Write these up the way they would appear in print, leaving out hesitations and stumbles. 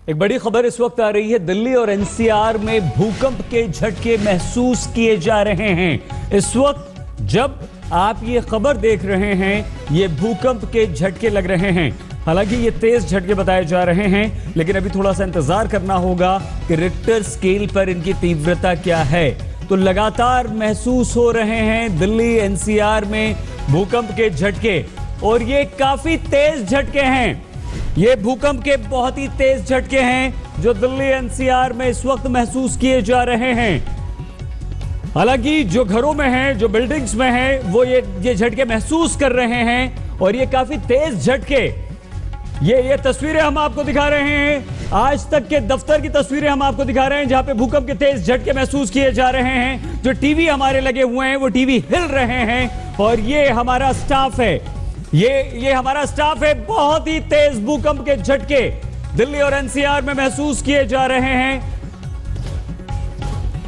एक बड़ी खबर इस वक्त आ रही है। दिल्ली और एनसीआर में भूकंप के झटके महसूस किए जा रहे हैं। इस वक्त जब आप ये खबर देख रहे हैं, ये भूकंप के झटके लग रहे हैं। हालांकि ये तेज झटके बताए जा रहे हैं, लेकिन अभी थोड़ा सा इंतजार करना होगा कि रिक्टर स्केल पर इनकी तीव्रता क्या है। तो लगातार महसूस हो रहे हैं दिल्ली एनसीआर में भूकंप के झटके, और ये काफी तेज झटके हैं। ये भूकंप के बहुत ही तेज झटके हैं जो दिल्ली एनसीआर में इस वक्त महसूस किए जा रहे हैं। हालांकि जो घरों में हैं, जो बिल्डिंग्स में हैं, वो ये झटके महसूस कर रहे हैं, और ये काफी तेज झटके। ये तस्वीरें हम आपको दिखा रहे हैं, आज तक के दफ्तर की तस्वीरें हम आपको दिखा रहे हैं, जहां पे भूकंप के तेज झटके महसूस किए जा रहे हैं। जो टीवी हमारे लगे हुए हैं वो टीवी हिल रहे हैं, और ये हमारा स्टाफ है, ये हमारा स्टाफ है। बहुत ही तेज भूकंप के झटके दिल्ली और एनसीआर में महसूस किए जा रहे हैं,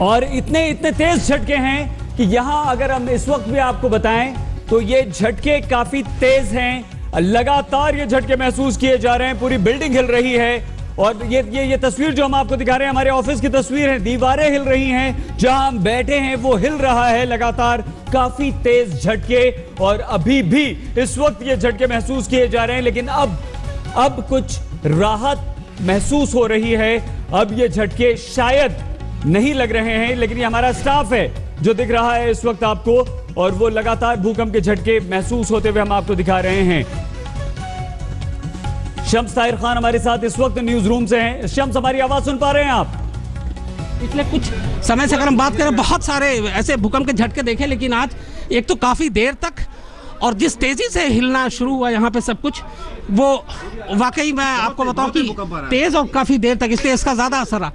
और इतने तेज झटके हैं कि यहां अगर हम इस वक्त भी आपको बताएं तो ये झटके काफी तेज हैं। लगातार ये झटके महसूस किए जा रहे हैं, पूरी बिल्डिंग हिल रही है। और ये तस्वीर जो हम आपको दिखा रहे हैं हमारे ऑफिस की तस्वीर है। दीवारें हिल रही हैं, जहां हम बैठे हैं वो हिल रहा है लगातार। काफी तेज झटके, और अभी भी इस वक्त ये झटके महसूस किए जा रहे हैं, लेकिन अब कुछ राहत महसूस हो रही है। अब ये झटके शायद नहीं लग रहे हैं, लेकिन ये हमारा स्टाफ है जो दिख रहा है इस वक्त आपको, और वो लगातार भूकंप के झटके महसूस होते हुए हम आपको दिखा रहे हैं। शम्स ताहिर खान हमारे साथ इस वक्त न्यूज रूम से हैं। शम्स, हमारी आवाज सुन पा रहे हैं आप? पिछले कुछ समय से अगर हम बात करें, बहुत सारे ऐसे भूकंप के झटके देखे, लेकिन आज एक तो काफी देर तक, और जिस तेजी से हिलना शुरू हुआ यहाँ पे सब कुछ, वो वाकई मैं आपको बताऊं कि तेज और काफी देर तक, इसलिए इसका ज्यादा असर रहा।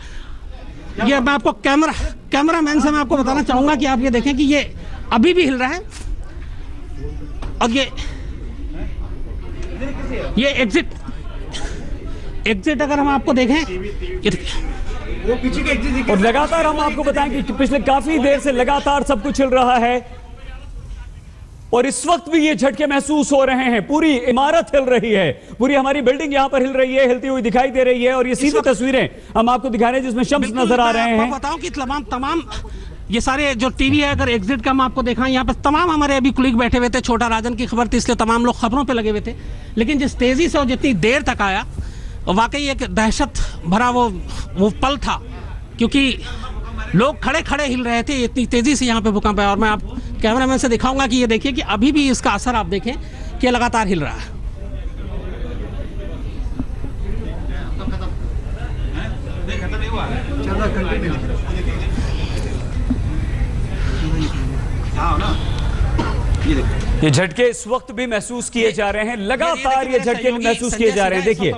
ये मैं आपको कैमरामैन से मैं आपको बताना चाहूंगा कि आप ये देखें कि ये अभी भी हिल रहा है, और ये एग्जिट अगर हम आपको देखें, और लगातार हम आपको बताएं कि पिछले काफी देर से लगातार सब कुछ हिल रहा है, और इस वक्त भी ये झटके महसूस हो रहे हैं। पूरी इमारत हिल रही है, पूरी हमारी बिल्डिंग यहां पर हिल रही है, हिलती हुई दिखाई दे रही है। और ये सीधी तस्वीरें हम आपको दिखा रहे हैं जिसमें शम्स नजर आ रहे हैं। बताऊं कि तमाम ये सारे जो टीवी है, अगर एग्जिट का हम आपको दिखाएं, यहाँ पर तमाम हमारे अभी कुलीग बैठे हुए थे। छोटा राजन की खबर थी, इसलिए तमाम लोग खबरों पे लगे हुए थे, लेकिन जिस तेजी से और जितनी देर तक आया, वाकई एक दहशत भरा वो पल था, क्योंकि लोग खड़े खड़े हिल रहे थे, इतनी तेजी से यहाँ पे भूकंप है। और मैं आप कैमरामैन से दिखाऊंगा कि ये देखिए कि अभी भी इसका असर आप देखें कि लगातार हिल रहा है। ये झटके इस वक्त भी महसूस किए जा रहे हैं, लगातार ये झटके महसूस किए जा रहे हैं। देखिए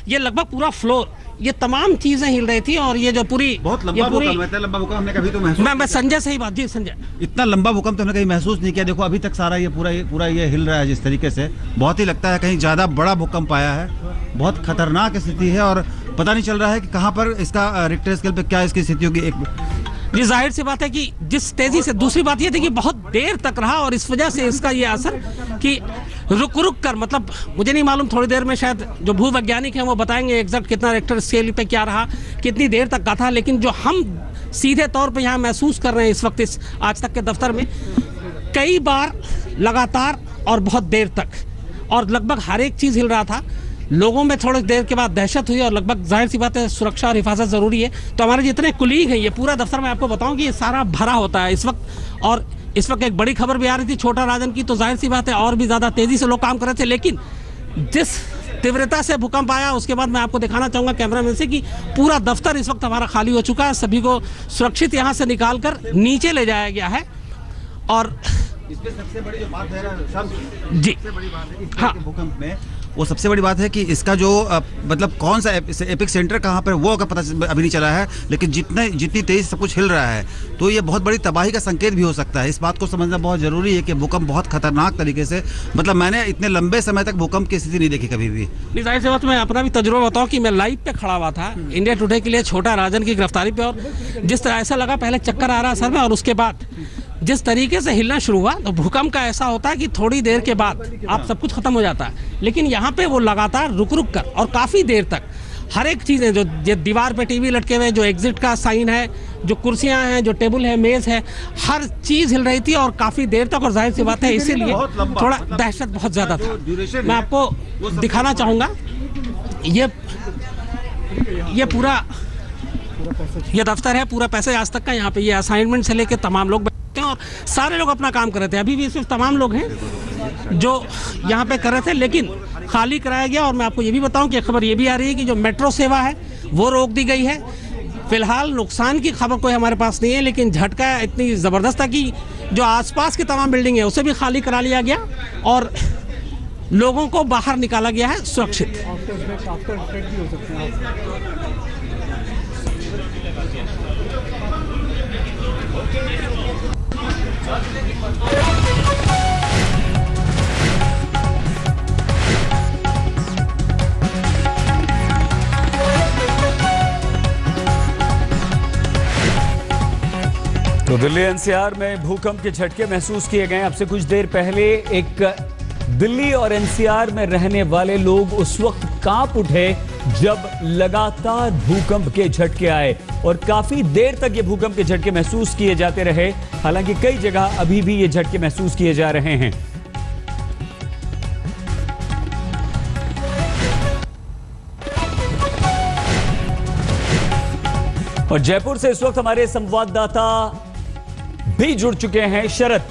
ये लगभग पूरा फ्लोर, ये तमाम चीजें हिल रही थी, और ये जो पूरी बहुत लंबा भूकंप हमने कभी तो महसूस, मैं संजय से ही बात, जी संजय, इतना लंबा भूकंप तो हमने कहीं महसूस नहीं किया। देखो अभी तक सारा ये पूरा ये हिल रहा है जिस तरीके से, बहुत ही लगता है कहीं ज्यादा बड़ा भूकंप आया है। बहुत खतरनाक स्थिति है, और पता नहीं चल रहा है कि कहाँ पर इसका रिक्टर स्केल पे क्या इसकी स्थिति होगी। ये जाहिर सी बात है कि जिस तेजी से, दूसरी बात ये थी कि बहुत देर तक रहा, और इस वजह से इसका ये असर कि रुक कर, मतलब मुझे नहीं मालूम, थोड़ी देर में शायद जो भूवैज्ञानिक हैं वो बताएंगे एग्जैक्ट कितना रिक्टर स्केल पे क्या रहा, कितनी देर तक का था। लेकिन जो हम सीधे तौर पे यहाँ महसूस कर रहे हैं इस वक्त, इस आज तक के दफ्तर में, कई बार लगातार और बहुत देर तक, और लगभग हर एक चीज़ हिल रहा था। लोगों में थोड़ी देर के बाद दहशत हुई, और लगभग जाहिर सी बात है सुरक्षा और हिफाजत ज़रूरी है। तो हमारे जितने कुलीग हैं, ये पूरा दफ्तर में आपको बताऊं कि ये सारा भरा होता है इस वक्त। और इस वक्त एक बड़ी खबर भी आ रही थी छोटा राजन की, तो जाहिर सी बात है और भी ज़्यादा तेज़ी से लोग काम कर रहे थे। लेकिन जिस तीव्रता से भूकंप आया, उसके बाद मैं आपको दिखाना चाहूँगा कैमरामैन से कि पूरा दफ्तर इस वक्त हमारा खाली हो चुका है। सभी को सुरक्षित यहाँ से निकाल कर नीचे ले जाया गया है। और इसमें सबसे बड़ी जो बात है जी, सबसे बड़ी बात है कि हाँ, भूकंप में वो सबसे बड़ी बात है कि इसका जो मतलब कौन सा एपिक सेंटर कहाँ पर, वो अगर पता अभी नहीं चला है। लेकिन जितनी तेज सब कुछ हिल रहा है, तो ये बहुत बड़ी तबाही का संकेत भी हो सकता है। इस बात को समझना बहुत जरूरी है कि भूकंप बहुत खतरनाक तरीके से, मतलब मैंने इतने लंबे समय तक भूकंप की स्थिति नहीं देखी कभी भी। नहीं, जाहिर सी बात, मैं अपना भी तजुर्बा बताऊँ कि मैं लाइव पे खड़ा हुआ था इंडिया टुडे के लिए छोटा राजन की गिरफ्तारी पे, और जिस तरह ऐसा लगा, पहले चक्कर आ रहा सर में, और उसके बाद जिस तरीके से हिलना शुरू हुआ, तो भूकंप का ऐसा होता है कि थोड़ी देर के बाद आप सब कुछ खत्म हो जाता है, लेकिन यहाँ पे वो लगातार रुक कर और काफ़ी देर तक हर एक चीज़ें जो दीवार पे टीवी लटके हुए, जो एग्जिट का साइन है, जो कुर्सियां हैं, जो टेबल है, मेज़ है, हर चीज़ हिल रही थी और काफ़ी देर तक। और जाहिर सी बात है इसीलिए थोड़ा दहशत बहुत ज़्यादा था। मैं आपको दिखाना चाहूँगा, ये पूरा ये दफ्तर है, पूरा पैसे आज तक का। यहाँ पे ये असाइनमेंट से लेके तमाम लोग बैठते हैं और सारे लोग अपना काम कर रहे थे। अभी भी सिर्फ तमाम लोग हैं जो यहाँ पे कर रहे थे, लेकिन खाली कराया गया। और मैं आपको ये भी बताऊं कि खबर ये भी आ रही है कि जो मेट्रो सेवा है वो रोक दी गई है। फिलहाल नुकसान की खबर कोई हमारे पास नहीं है, लेकिन झटका इतनी ज़बरदस्त था कि जो आसपास की तमाम बिल्डिंग है उसे भी खाली करा लिया गया और लोगों को बाहर निकाला गया है सुरक्षित। तो दिल्ली एनसीआर में भूकंप के झटके महसूस किए गए। अब से कुछ देर पहले एक दिल्ली और एनसीआर में रहने वाले लोग उस वक्त कांप उठे जब लगातार भूकंप के झटके आए और काफी देर तक ये भूकंप के झटके महसूस किए जाते रहे। हालांकि कई जगह अभी भी ये झटके महसूस किए जा रहे हैं। और जयपुर से इस वक्त हमारे संवाददाता भी जुड़ चुके हैं। शरद,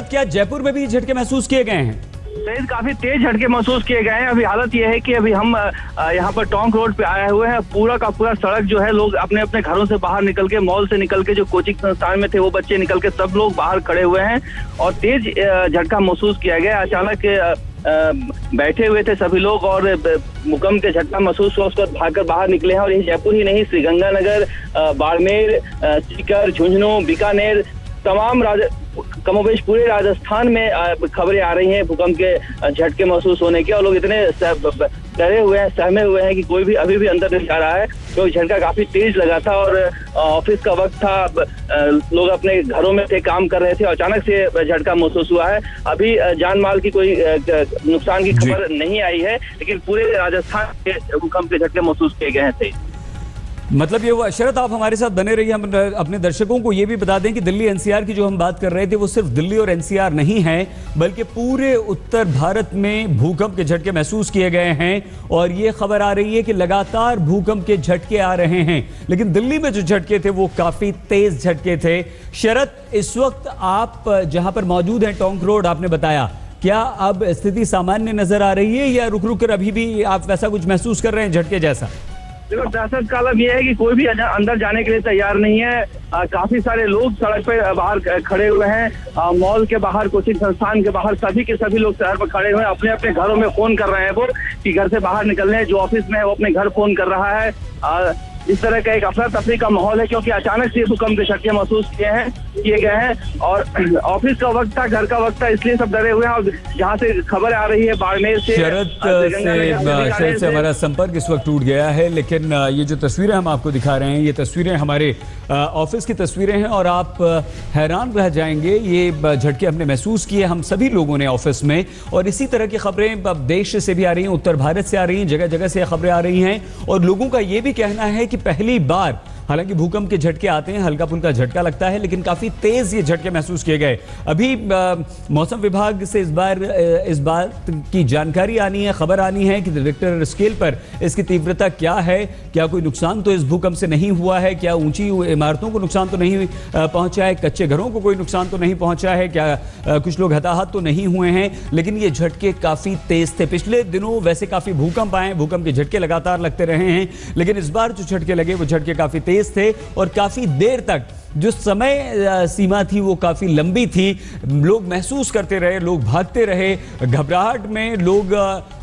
क्या जयपुर में भी झटके महसूस किए गए हैं? सहित काफी तेज झटके महसूस किए गए हैं। अभी हालत यह है कि अभी हम यहाँ पर टोंक रोड पे आए हुए हैं। पूरा का पूरा सड़क जो है, लोग अपने अपने घरों से बाहर निकल के, मॉल से निकल के, जो कोचिंग संस्थान में थे वो बच्चे निकल के, सब लोग बाहर खड़े हुए हैं और तेज झटका महसूस किया गया। अचानक बैठे हुए थे सभी लोग और भूकंप के झटका महसूस हुआ, उसको भागकर बाहर निकले हैं। और ये जयपुर ही नहीं, श्रीगंगानगर, बाड़मेर, सीकर, झुंझुनू, बीकानेर, तमाम कमोबेश पूरे राजस्थान में खबरें आ रही हैं भूकंप के झटके महसूस होने की। और लोग इतने डरे हुए हैं, सहमे हुए हैं कि कोई भी अभी भी अंदर नहीं जा रहा है, क्योंकि झटका काफी तेज लगा था और ऑफिस का वक्त था, लोग अपने घरों में थे, काम कर रहे थे और अचानक से झटका महसूस हुआ है। अभी जान माल की कोई नुकसान की खबर नहीं आई है, लेकिन पूरे राजस्थान के भूकंप के झटके महसूस किए गए थे। मतलब ये हुआ। शरद, आप हमारे साथ बने रहिए। हम अपने दर्शकों को ये भी बता दें कि दिल्ली एनसीआर की जो हम बात कर रहे थे वो सिर्फ दिल्ली और एनसीआर नहीं है, बल्कि पूरे उत्तर भारत में भूकंप के झटके महसूस किए गए हैं। और ये खबर आ रही है कि लगातार भूकंप के झटके आ रहे हैं, लेकिन दिल्ली में जो झटके थे वो काफी तेज झटके थे। शरद, इस वक्त आप जहां पर मौजूद हैं, टोंक रोड आपने बताया, क्या अब स्थिति सामान्य नजर आ रही है या रुक रुक कर अभी भी आप वैसा कुछ महसूस कर रहे हैं झटके जैसा? देखो, दहशत का अलग ये है कि कोई भी अंदर जाने के लिए तैयार नहीं है। काफी सारे लोग सड़क पे बाहर खड़े हुए हैं, मॉल के बाहर, कोचिंग संस्थान के बाहर, सभी के सभी लोग सड़क पर खड़े हुए हैं। अपने अपने घरों में फोन कर रहे हैं वो कि घर से बाहर निकलने हैं। जो ऑफिस में है वो अपने घर फोन कर रहा है। इस तरह का एक अफरा तफरी का माहौल है, क्योंकि अचानक से भूकंप के झटके महसूस किए गए हैं और ऑफिस का वक्त था, घर का वक्त था, इसलिए सब डरे हुए हैं। और जहाँ से खबर आ रही है बाड़मेर से, शरद से हमारा संपर्क इस वक्त टूट गया है, लेकिन ये जो तस्वीरें हम आपको दिखा रहे हैं, ये तस्वीरें हमारे ऑफिस की तस्वीरें हैं और आप हैरान रह जाएंगे। ये झटके हमने महसूस किए, हम सभी लोगों ने ऑफिस में। और इसी तरह की खबरें अब देश से भी आ रही हैं, उत्तर भारत से आ रही हैं, जगह जगह से खबरें आ रही हैं। और लोगों का ये भी कहना है कि पहली बार, हालांकि भूकंप के झटके आते हैं, हल्का फुल्का झटका लगता है, लेकिन काफी तेज ये झटके महसूस किए गए। अभी मौसम विभाग से इस बात की जानकारी आनी है, खबर आनी है कि रिक्टर स्केल पर इसकी तीव्रता क्या है, क्या कोई नुकसान तो इस भूकंप से नहीं हुआ है, क्या ऊंची इमारतों को नुकसान तो नहीं पहुंचा है, कच्चे घरों को कोई नुकसान तो नहीं पहुंचा है, क्या कुछ लोग हताहत तो नहीं हुए हैं। लेकिन ये झटके काफी तेज थे। पिछले दिनों वैसे काफी भूकंप आए, भूकंप के झटके लगातार लगते रहे हैं, लेकिन इस बार जो झटके लगे वो झटके काफी तेज थे और काफी देर तक जो समय सीमा थी वो काफी लंबी थी। लोग महसूस करते रहे, लोग भागते रहे, घबराहट में लोग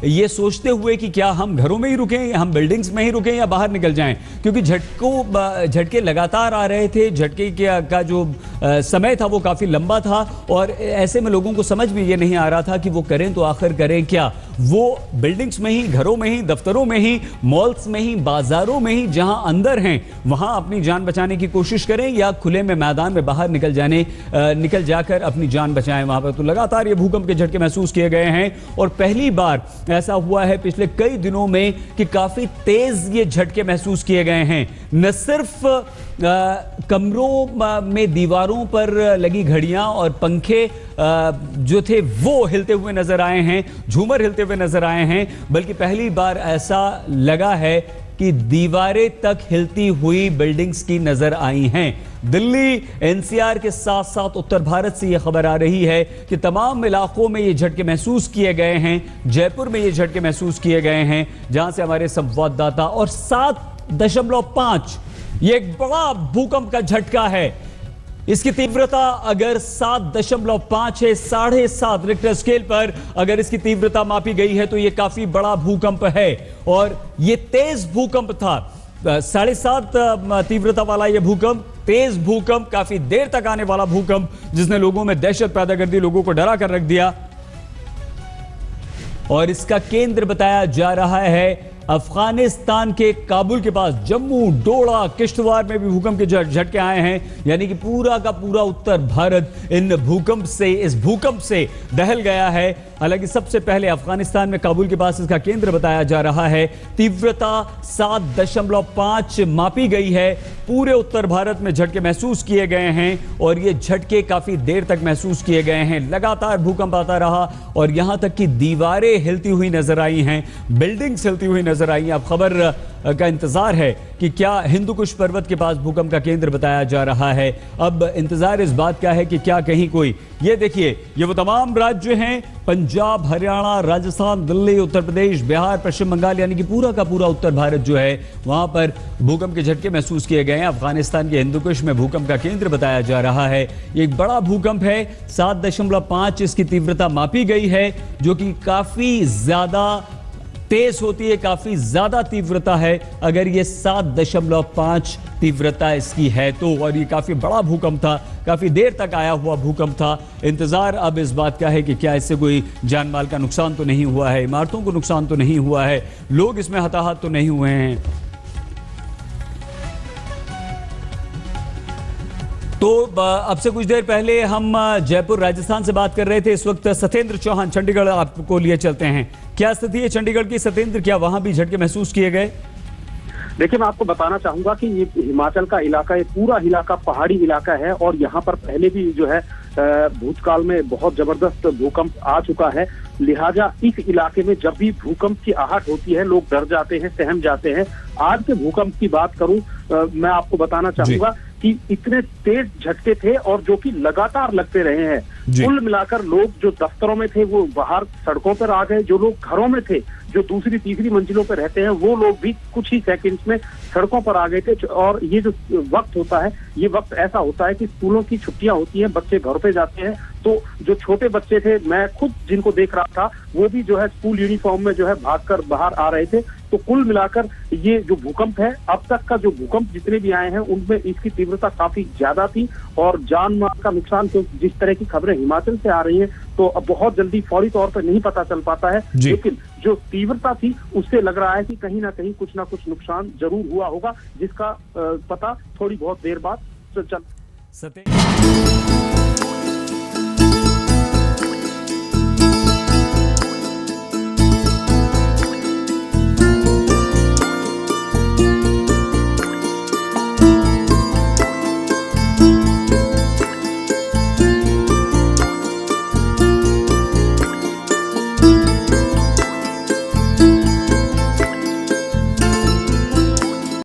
ये सोचते हुए कि क्या हम घरों में ही रुकें, हम बिल्डिंग्स में ही रुकें या बाहर निकल जाएं, क्योंकि झटके लगातार आ रहे थे। झटके का जो समय था वो काफी लंबा था और ऐसे में लोगों को समझ भी ये नहीं आ रहा था कि वो करें तो आखिर करें क्या। वो बिल्डिंग्स में ही, घरों में ही, दफ्तरों में ही, मॉल्स में ही, बाजारों में ही, जहां अंदर हैं वहां अपनी जान बचाने की कोशिश करें या खुले में मैदान में बाहर निकल जाकर अपनी जान बचाएं वहां पर। तो लगातार ये भूकंप के झटके महसूस किए गए हैं और पहली बार ऐसा हुआ है पिछले कई दिनों में कि काफी तेज ये झटके महसूस किए गए हैं। न सिर्फ कमरों में दीवारों पर लगी घड़ियां और पंखे जो थे वो हिलते हुए नजर आए हैं, झूमर हिलते हुए नजर आए हैं, बल्कि पहली बार ऐसा लगा है कि दीवारें तक हिलती हुई बिल्डिंग्स की नजर आई हैं। दिल्ली एनसीआर के साथ साथ उत्तर भारत से यह खबर आ रही है कि तमाम इलाकों में ये झटके महसूस किए गए हैं। जयपुर में ये झटके महसूस किए गए हैं जहां से हमारे संवाददाता, और 7.5 ये एक बड़ा भूकंप का झटका है। इसकी तीव्रता अगर 7.5 है, 7.5 रिक्टर स्केल पर अगर इसकी तीव्रता मापी गई है तो यह काफी बड़ा भूकंप है और यह तेज भूकंप था। 7.5 तीव्रता वाला यह भूकंप, तेज भूकंप, काफी देर तक आने वाला भूकंप जिसने लोगों में दहशत पैदा कर दी, लोगों को डरा कर रख दिया। और इसका केंद्र बताया जा रहा है अफगानिस्तान के काबुल के पास। जम्मू, डोडा, किश्तवाड़ में भी भूकंप के झटके आए हैं, यानी कि पूरा का पूरा उत्तर भारत इस भूकंप से दहल गया है। हालांकि सबसे पहले अफगानिस्तान में काबुल के पास इसका केंद्र बताया जा रहा है। तीव्रता 7.5 मापी गई है। पूरे उत्तर भारत में झटके महसूस किए गए हैं और ये झटके काफी देर तक महसूस किए गए हैं। लगातार भूकंप आता रहा और यहां तक कि दीवारें हिलती हुई नजर आई हैं, बिल्डिंग्स हिलती हुई नजर आई हैं। अब खबर का इंतजार है कि क्या हिंदू कुश पर्वत के पास भूकंप का केंद्र बताया जा रहा है। अब इंतजार इस बात का है कि क्या कहीं कोई, ये देखिए, ये वो तमाम राज्य हैं, पंजाब, हरियाणा, राजस्थान, दिल्ली, उत्तर प्रदेश, बिहार, पश्चिम बंगाल, यानी कि पूरा का पूरा उत्तर भारत जो है वहां पर भूकंप के झटके महसूस किए गए हैं। अफगानिस्तान के हिंदू कुश में भूकंप का केंद्र बताया जा रहा है। ये एक बड़ा भूकंप है, 7.5 इसकी तीव्रता मापी गई है, जो कि काफी ज्यादा तेज होती है, काफी ज्यादा तीव्रता है अगर ये 7.5 तीव्रता इसकी है तो। और ये काफी बड़ा भूकंप था, काफी देर तक आया हुआ भूकंप था। इंतजार अब इस बात का है कि क्या इससे कोई जान माल का नुकसान तो नहीं हुआ है, इमारतों को नुकसान तो नहीं हुआ है, लोग इसमें हताहत तो नहीं हुए हैं। तो अब से कुछ देर पहले हम जयपुर राजस्थान से बात कर रहे थे। इस वक्त सत्येंद्र चौहान चंडीगढ़ आपको लिए चलते हैं। क्या स्थिति है चंडीगढ़ की सत्येंद्र, क्या वहां भी झटके महसूस किए गए? देखिए, मैं आपको बताना चाहूंगा कि ये हिमाचल का इलाका, ये पूरा इलाका पहाड़ी इलाका है और यहाँ पर पहले भी जो है भूतकाल में बहुत जबरदस्त भूकंप आ चुका है। लिहाजा इस इलाके में जब भी भूकंप की आहट होती है लोग डर जाते हैं, सहम जाते हैं। आज के भूकंप की बात करूं, मैं आपको बताना चाहूंगा कि इतने तेज झटके थे और जो कि लगातार लगते रहे हैं। कुल मिलाकर लोग जो दफ्तरों में थे वो बाहर सड़कों पर आ गए, जो लोग घरों में थे, जो दूसरी तीसरी मंजिलों पर रहते हैं, वो लोग भी कुछ ही सेकंड्स में सड़कों पर आ गए थे। और ये जो वक्त होता है, ये वक्त ऐसा होता है कि स्कूलों की छुट्टियां होती हैं, बच्चे घर पे जाते हैं, तो जो छोटे बच्चे थे, मैं खुद जिनको देख रहा था, वो भी जो है स्कूल यूनिफॉर्म में जो है भागकर बाहर आ रहे थे। तो कुल मिलाकर ये जो भूकंप है, अब तक का जो भूकंप जितने भी आए हैं उनमें इसकी तीव्रता काफी ज्यादा थी और जान माल का नुकसान, तो जिस तरह की खबरें हिमाचल से आ रही हैं तो अब बहुत जल्दी फौरी तौर पर नहीं पता चल पाता है, लेकिन जो तीव्रता थी उससे लग रहा है कि कहीं ना कहीं कुछ ना कुछ नुकसान जरूर हुआ होगा, जिसका पता थोड़ी बहुत देर बाद चल।